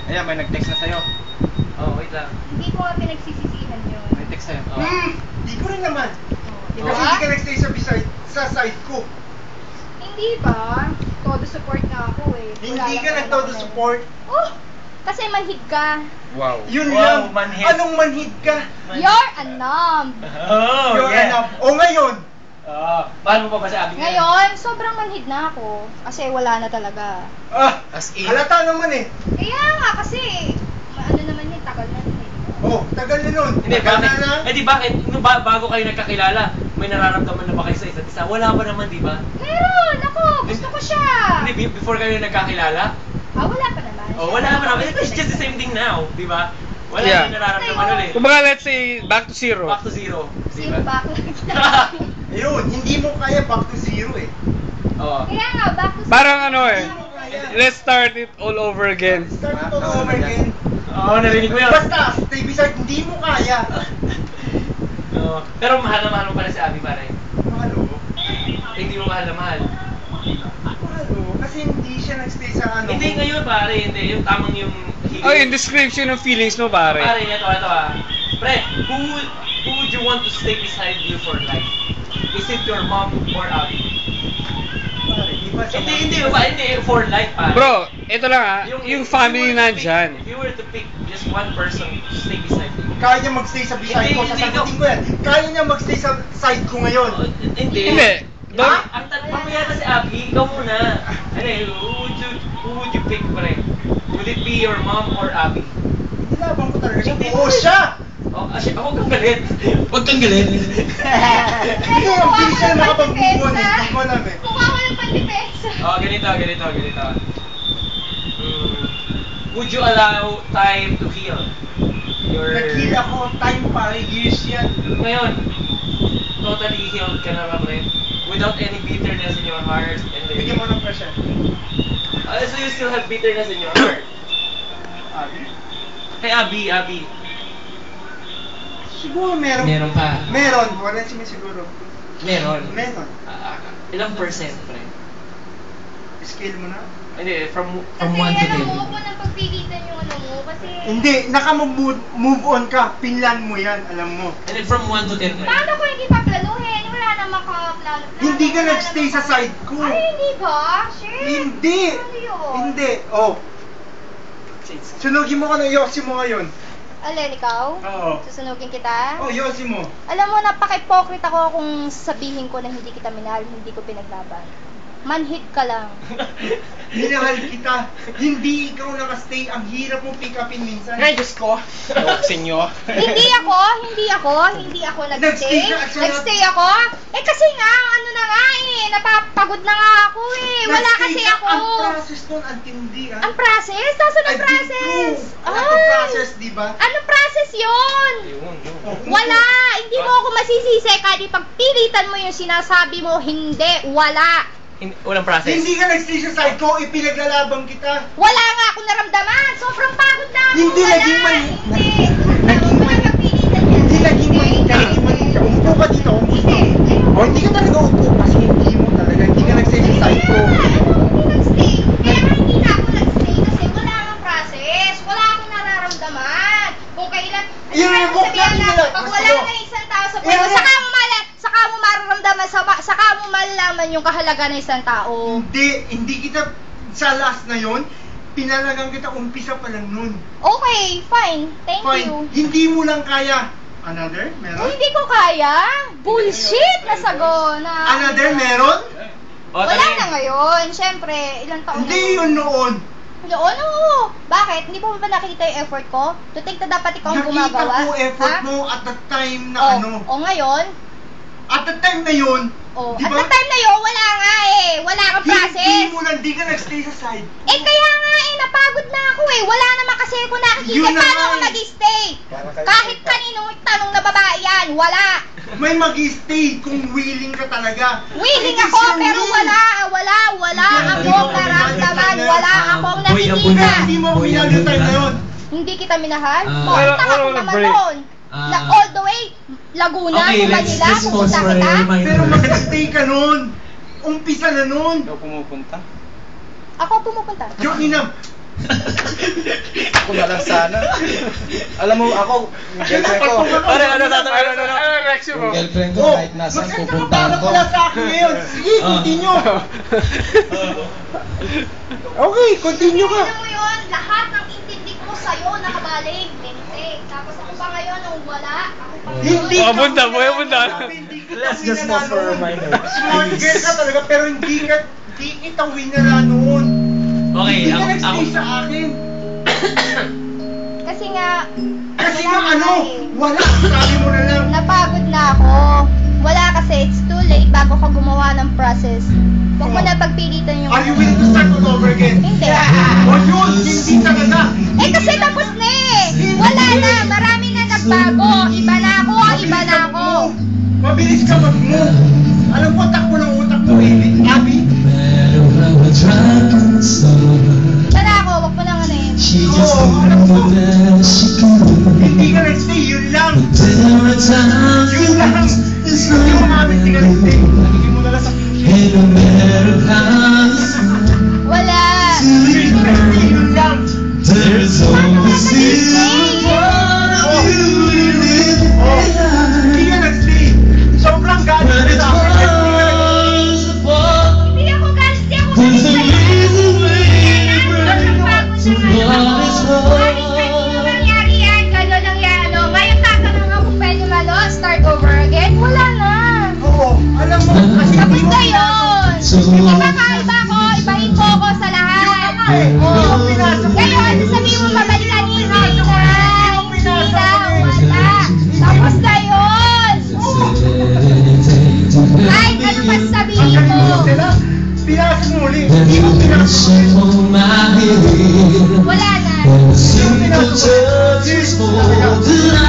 Ayan, may nag-text na sa'yo. Oh, wait lang. Hindi ko nga pinagsisisihan yun. May text sa'yo. Di ko rin naman. Di Kasi ba? hindi ka nagstay sa side ko. Hindi ba? Todo support nga ako eh. Wala Hindi lang ka naman nagtodo ako. support. Oh! Kasi manhid ka. Wow. Yun Wow, lang. manhid. Anong manhid ka? You're a numb. Oh, You're yeah. enough. O ngayon, Paano mo pa masabi Ngayon, sobrang manhid na ako. Kasi wala na talaga. As in. halata naman eh. Kaya nga kasi, ano naman yun, tagal na yun eh. Oh, tagal na nun. Hindi, Tagal bakit? na. Eh di bakit? Nung bago kayo nagkakilala, may nararamdaman na ba kayo sa isa't isa? Wala pa naman, di ba? Meron! Ako! Gusto ko siya! Hindi, before kayo nagkakilala? Wala pa naman. Oh, wala pa naman. It's just the same thing now, di ba? Wala Yeah. kayong nararamdaman ulit. Kumbaga, let's say, back to zero. Back to zero. Di Zero ba? back. Ayun, hindi mo kaya back to zero eh. Oo. Kaya nga, back to Parang ano eh, Hindi mo kaya. let's start it all over again. Start it all over again. Oo, narinig mo yun. Basta, stay beside, hindi mo kaya. Oo. Pero mahal na mahal mo pala si Abby, pare. Mahalo. Hindi mo mahal na mahal. Mahalo. Kasi hindi siya nagstay sa ano. Hindi ngayon, pare. Hindi. Yung tamang yung... Oh, yung description ng feelings mo, pare. Pare, ito ah. Pre, who would you want to stay beside you for life? Is it your mom or Abby? Pare, di ba sa Hindi, for life, pare. Bro, ito lang ha, yung family if you were to pick- nandyan. If you were to pick just one person to stay beside you. Kaya niya magstay sa beside ko, Hindi, sasagutin ko yan. Kaya niya magstay sa side ko ngayon. Hindi. Hindi. Don't, Ang tanong yata si Abby, ikaw muna. Ano eh, who would you pick, pre? Would it be your mom or Abby? Nilaban ko talaga siya. Oo, siya! Oh, ako kang galit. Huwag kang galit. Hindi, ang bilis siya makapag-move on eh. Hindi ko alam eh. Mukha ko ng pandepensa. Oh, ganito. Would you allow time to heal? Nag-heal ako, time pare, years yan. Ngayon, totally healed ka na ba, pre? Without any bitterness in your heart. And then, Bigyan mo ng pressure. So you still have bitterness in your heart? Abi? Hey, Abby. Siguro meron. Meron pa. Meron, wala siya siguro. Meron. Meron. Ilang percent, pre? Scale mo na. Hindi, from Kasi 1 to 10. alam mo, kung napagpilitan yung ano mo, kasi... Hindi, naka-move on ka. Pinlan mo yan, alam mo. And then from 1 to 10, pre? Paano ko hindi paplanuhin? Wala namang plano. Hindi ka nagstay sa side ko. Ay, hindi ba? Shit! Hindi. Ano yun? Hindi. Oh. Sunugin mo ka na yosi mo ngayon. Alin, ikaw? Oo. Susunugin kita? Oh, yosi mo. Alam mo, napaka-hypocrite ako kung sabihin ko na hindi kita minahal, hindi ko pinaglaban. Manhid ka lang. Minahal kita. Hindi ikaw nakastay. Ang hirap mo pick upin minsan. Ay, Diyos ko. Ewan ko sa inyo. Hindi ako Nagstay nag-stay. ka at saka- Nag-stay ako? Eh kasi nga, ano na nga eh, napapagod na nga ako eh. Wala Nagstay kasi ka. ako. Ang process nun, ang tindi ah. Ang process? Nasaan ang I've been process? through. Wala kang process, di ba? Anong process yun? Oh, Wala! Hindi mo ako masisisi kahit ipagpilitan mo yung sinasabi mo, hindi, wala. Walang process. Hindi ka nagstay sa side ko, ipinaglalaban kita. Wala nga akong naramdaman. Sobrang pagod na ako. Hindi, Wala. naging mali. Hindi. Naging mali. Napagpilitan yan. Hindi naging mali ka, naging mali ka. Umupo ka dito, umupo. O, hindi ka talaga upo kasi hindi mo talaga, hindi ka nagstay sa side ko. Hindi nagstay. Kaya nga hindi na ako nagstay kasi wala akong process. Wala akong nararamdaman. Kung kailan, I-revoke sabihan natin na, nila. pag wala Gusto. na isang tao sa puso, saka mo mararamdaman, saka mo malalaman yung kahalaga ng isang tao. Hindi kita sa last na yon. Pinalagang kita, umpisa pa lang nun. Okay, fine. Thank Fine, you. hindi mo lang kaya. Another? Meron? Hindi ko kaya. Bullshit na sagona. Another? Meron? Wala na ngayon. Siyempre, ilang taon Hindi na yun noon. Noon, oo. Bakit? Hindi mo ba nakikita yung effort ko? To think na dapat ikaw ang gumagawa? Nakita ko effort Ha? mo at the time na Oh, ano. o ngayon? At the time na yun, Oh, di at ba? the time na yun, wala nga eh. Wala kang process. Hindi mo lang, di ka nagstay sa side. Eh kaya nga eh, napagod na ako eh. Wala naman kasi ako nakikita. Yun na Paano nga ako eh. mag-stay? Kahit kaninong tanong na babae yan, wala. May mag-stay kung willing ka talaga. Willing It is ako, your pero will. wala akong naramdaman. Wala akong nakikita. Hindi mo ako minahal yung time na yun. Hindi kita minahal? Wala- Taka ko wala naman break. doon. Na all the way, Laguna, Okay, Manila, let's pause pupunta for a kita. reminder. Pero mag-stay ka nun. Umpisa na nun. Ikaw pumupunta. Ako pumupunta. Yung ina, Ako na lang sana. Alam mo, ako, yung girlfriend ko. Pare, ano reaction mo? Yung girlfriend ko kahit nasaan Masaya ka pupuntahan para ko. pala sa akin ngayon. Sige, continue. Okay, continue ka. Alam mo yun, lahat ng intindi ko sa'yo nakabaling, mente. Tapos ako pa ngayon, nung wala, ako pa ngayon. Hindi Oh, ka bunda, winner. boy, bunda. Hindi kita Let's just winner pause for a noon. reminder. Smart girl ka talaga, pero hindi kita winner noon. Okay, Hindi ka ako, nag-stay sa akin. Kasi nga, Kasi wala nga na ano, eh. wala. Sabi mo na lang. Napagod na ako. Wala kasi, it's too late bago ka gumawa ng process. Huwag mo na pagpilitan yung... Are you willing to start all over again? Hindi. O yun, hindi talaga. Eh kasi tapos na eh. Wala na, marami na nagbago. Iba na ako, iba na ako. Mabilis ka mag-move. Alam ko, takbo ng utak mo, Abby. Sana ako, wag mo lang ano eh. Oo, alam ko. Hindi ka nag-stay, yun lang. Yun lang. Hindi mo namin hindi ka nag-stay. Nagiging mo na lang sa Wala. Hindi ka nag-stay, yun lang. Paano ka nag-stay? Oh, hindi ka nag-stay. Sobrang galit ka sa akin. Hindi ako galit, di ako galit sa'yo. Sobrang pagod na ngayon ako. Kahit ganito nangyari yan, gano'n lang yan. Ano, ngayon tatanong ako kung pwede start over again. Wala na. Oo, alam mo, kasi Tapos hindi mo na yun. Iba ka, iba ko, ibahin mo ko sa lahat. Oo. Ngayon, sabihin mo mabalikan ni Hindi na, wala. Tapos na yun. Kahit ano pa sabihin mo. Pinasok mo ulit. Hindi mo pinasok ulit. Wala na. Hindi mo pinasok ulit.